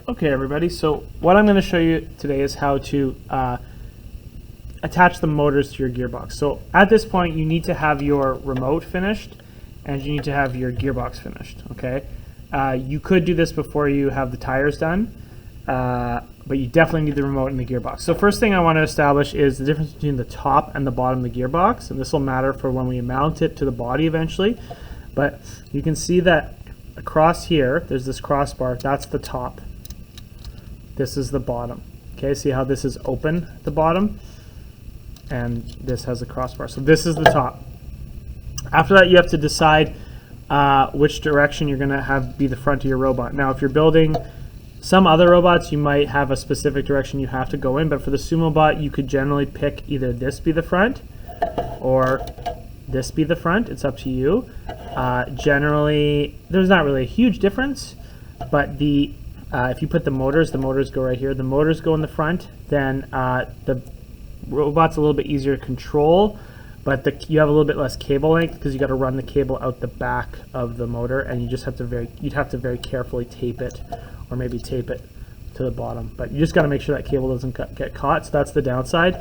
Okay, everybody, so what I'm going to show you today is how to attach the motors to your gearbox. So at this point, you need to have your remote finished and you need to have your gearbox finished, okay? You could do this before you have the tires done, but you definitely need the remote and the gearbox. So first thing I want to establish is the difference between the top and the bottom of the gearbox, and this will matter for when we mount it to the body eventually. But you can see that across here, there's this crossbar, that's the top. This is the bottom. Okay, see how this is open at the bottom? And this has a crossbar. So this is the top. After that, you have to decide which direction you're going to have be the front of your robot. Now, if you're building some other robots, you might have a specific direction you have to go in, but for the Sumo Bot, you could generally pick either this be the front or this be the front. It's up to you. Generally, there's not really a huge difference, but if you put the motors go right here. The motors go in the front, then the robot's a little bit easier to control, but you have a little bit less cable length because you got to run the cable out the back of the motor, and you just have to you'd have to very carefully tape it, or maybe tape it to the bottom. But you just got to make sure that cable doesn't get caught. So that's the downside.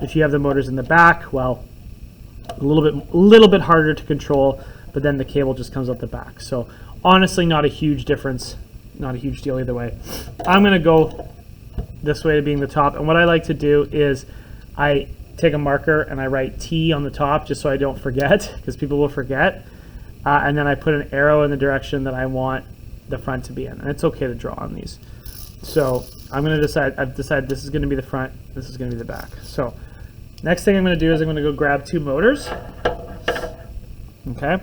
If you have the motors in the back, well, a little bit harder to control, but then the cable just comes out the back. So honestly, not a huge difference. Not a huge deal either way. I'm going to go this way to being the top, and what I like to do is I take a marker and I write T on the top just so I don't forget, because people will forget, and then I put an arrow in the direction that I want the front to be in, and it's okay to draw on these. So I've decided this is going to be the front, this is going to be the back. So next thing I'm going to do is I'm going to go grab two motors, okay,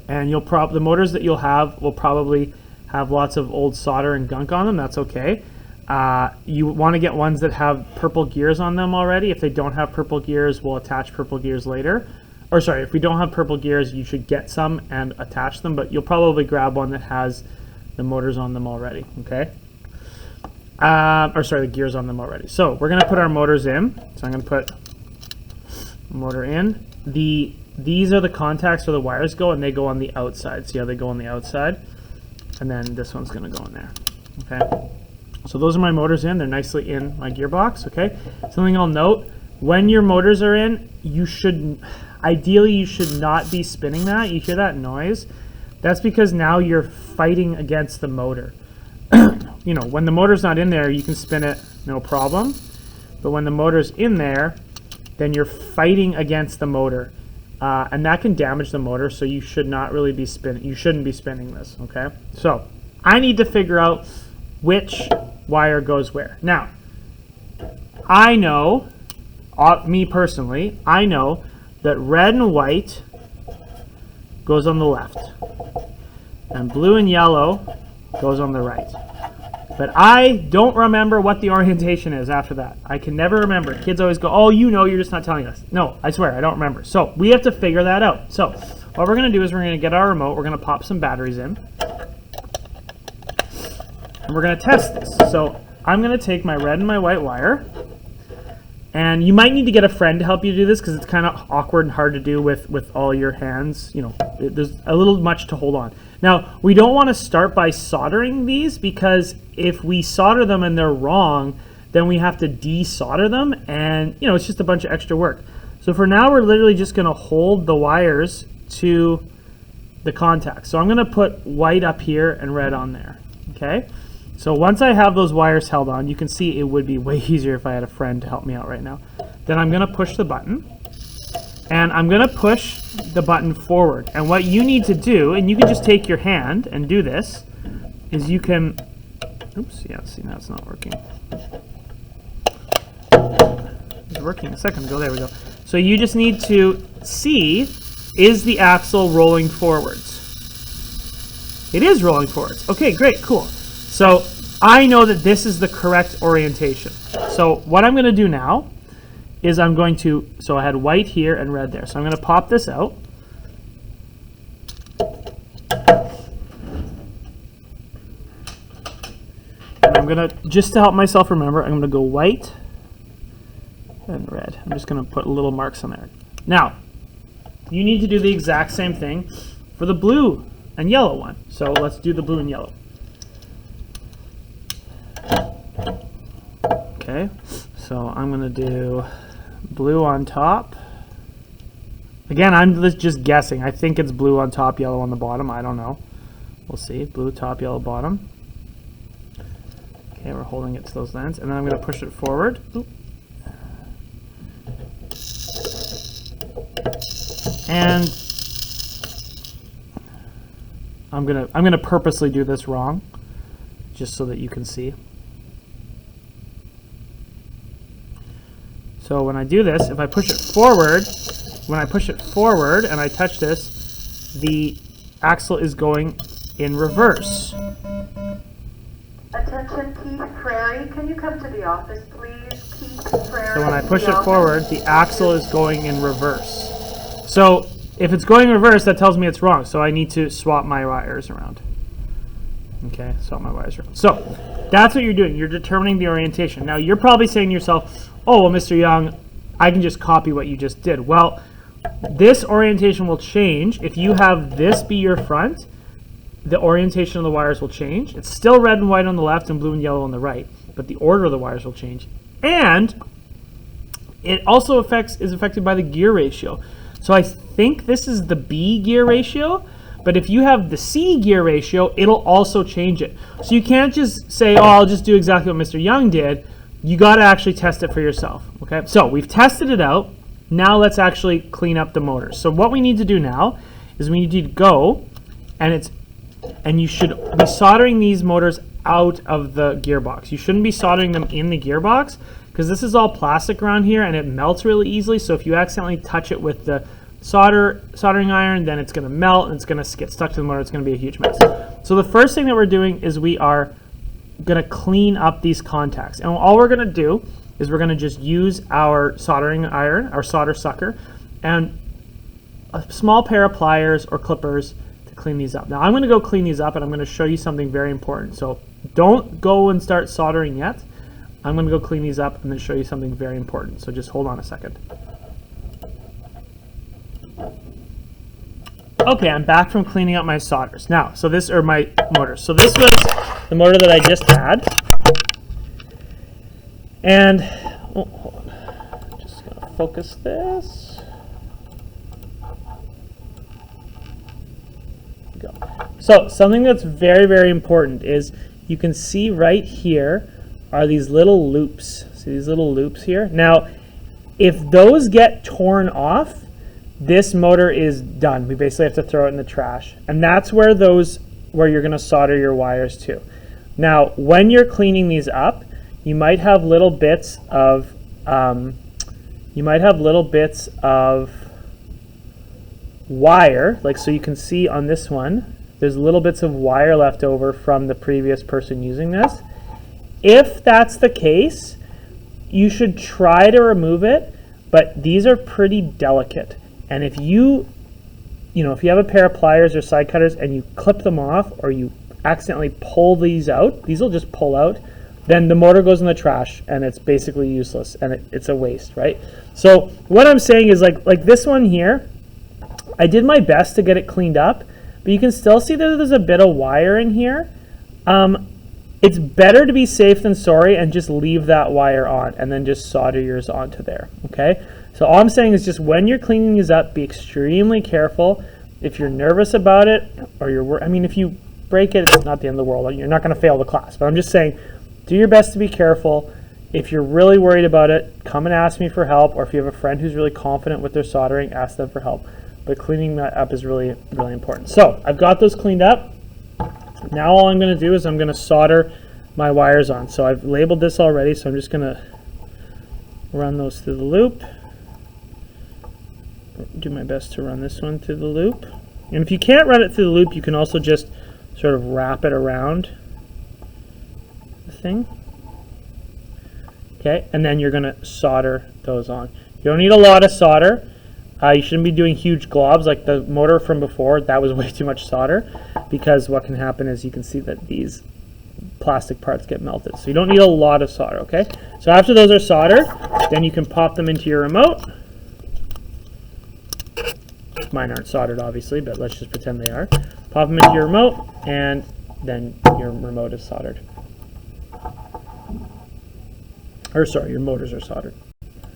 and the motors that you'll have will probably have lots of old solder and gunk on them. That's okay. You want to get ones that have purple gears on them already. If they don't have purple gears, we'll attach purple gears later. Or sorry, if we don't have purple gears, you should get some and attach them, but you'll probably grab one that has the motors on them already, okay? Or sorry, the gears on them already. So we're going to put our motors in. So I'm going to put motor in. These are the contacts where the wires go, and they go on the outside. See how they go on the outside? And then this one's going to go in there, okay? So those are my motors in. They're nicely in my gearbox, okay? Something I'll note, when your motors are in, ideally you should not be spinning that. You hear that noise? That's because now you're fighting against the motor. You know, when the motor's not in there, you can spin it, no problem. But when the motor's in there, then you're fighting against the motor. And that can damage the motor, so you should not really be spinning. You shouldn't be spinning this, okay? So I need to figure out which wire goes where. Now, I know, me personally, I know that red and white goes on the left, and blue and yellow goes on the right. But I don't remember what the orientation is after that. I can never remember. Kids always go, oh, you know, you're just not telling us. No, I swear, I don't remember. So we have to figure that out. So what we're going to do is we're going to get our remote. We're going to pop some batteries in. And we're going to test this. So I'm going to take my red and my white wire. And you might need to get a friend to help you do this because it's kind of awkward and hard to do with all your hands. You know, there's a little much to hold on. Now, we don't want to start by soldering these, because if we solder them and they're wrong, then we have to de-solder them, and you know, it's just a bunch of extra work. So for now, we're literally just going to hold the wires to the contacts. So I'm going to put white up here and red on there, okay? So once I have those wires held on, you can see it would be way easier if I had a friend to help me out right now. Then I'm going to push the button, and I'm going to push the button forward. And what you need to do, and you can just take your hand and do this, is you can, oops, yeah, see, now it's not working. It was working a second ago, there we go. So you just need to see, is the axle rolling forwards? It is rolling forwards. Okay, great, cool. So I know that this is the correct orientation. So what I'm going to do now is I'm going to, so I had white here and red there. So I'm going to pop this out. And I'm going to, just to help myself remember, I'm going to go white and red. I'm just going to put little marks on there. Now, you need to do the exact same thing for the blue and yellow one. So let's do the blue and yellow. Okay, so I'm going to do blue on top. Again, I'm just guessing. I think it's blue on top, yellow on the bottom. I don't know. We'll see. Blue top, yellow bottom. Okay, we're holding it to those lines. And then I'm going to push it forward. Oop. And I'm gonna purposely do this wrong, just so that you can see. So when I do this, if I push it forward, and I touch this, the axle is going in reverse. Attention, Keith Frary. Can you come to the office, please? Keith Frary. So when I push it forward, the axle is going in reverse. So if it's going reverse, that tells me it's wrong. So I need to swap my wires around. Okay, swap my wires around. So that's what you're doing. You're determining the orientation. Now you're probably saying to yourself, oh, well, Mr. Young, I can just copy what you just did. Well, this orientation will change. If you have this be your front, the orientation of the wires will change. It's still red and white on the left and blue and yellow on the right, but the order of the wires will change. And it also is affected by the gear ratio. So I think this is the B gear ratio, but if you have the C gear ratio, it'll also change it. So you can't just say, oh, I'll just do exactly what Mr. Young did. You got to actually test it for yourself. Okay, so we've tested it out. Now let's actually clean up the motors. So what we need to do now is we need to go, and you should be soldering these motors out of the gearbox. You shouldn't be soldering them in the gearbox, because this is all plastic around here and it melts really easily. So if you accidentally touch it with the soldering iron, then it's going to melt and it's going to get stuck to the motor. It's going to be a huge mess. So the first thing that we're doing is we are going to clean up these contacts. And all we're going to do is we're going to just use our soldering iron, our solder sucker, and a small pair of pliers or clippers to clean these up. Now I'm going to go clean these up, and I'm going to show you something very important. So don't go and start soldering yet. I'm going to go clean these up and then show you something very important. So just hold on a second. Okay, I'm back from cleaning up my solders. Now, so this are my motors. So this was the motor that I just had. And, oh, hold on. Just going to focus this. Go. So something that's very, very important is you can see right here are these little loops. See these little loops here? Now, if those get torn off, this motor is done. We basically have to throw it in the trash. And that's where you're going to solder your wires to. Now, when you're cleaning these up, you might have little bits of wire, like so you can see on this one, there's little bits of wire left over from the previous person using this. If that's the case, you should try to remove it, but these are pretty delicate. And if you have a pair of pliers or side cutters and you clip them off, or you accidentally pull these out, these will just pull out, then the motor goes in the trash and it's basically useless and it's a waste, right? So what I'm saying is like this one here, I did my best to get it cleaned up, but you can still see that there's a bit of wire in here. It's better to be safe than sorry and just leave that wire on and then just solder yours onto there, okay? So all I'm saying is just when you're cleaning these up, be extremely careful. If you're nervous about it, or if you break it, it's not the end of the world. You're not going to fail the class. But I'm just saying, do your best to be careful. If you're really worried about it, come and ask me for help. Or if you have a friend who's really confident with their soldering, ask them for help. But cleaning that up is really, really important. So I've got those cleaned up. Now all I'm going to do is I'm going to solder my wires on. So I've labeled this already, so I'm just going to run those through the loop. Do my best to run this one through the loop. And if you can't run it through the loop, you can also just sort of wrap it around the thing. Okay, and then you're going to solder those on. You don't need a lot of solder. You shouldn't be doing huge globs like the motor from before. That was way too much solder, because what can happen is you can see that these plastic parts get melted. So you don't need a lot of solder, okay? So after those are soldered, then you can pop them into your remote. Mine aren't soldered, obviously, but let's just pretend they are. Pop them into your remote, and then your remote is soldered. Or sorry, your motors are soldered.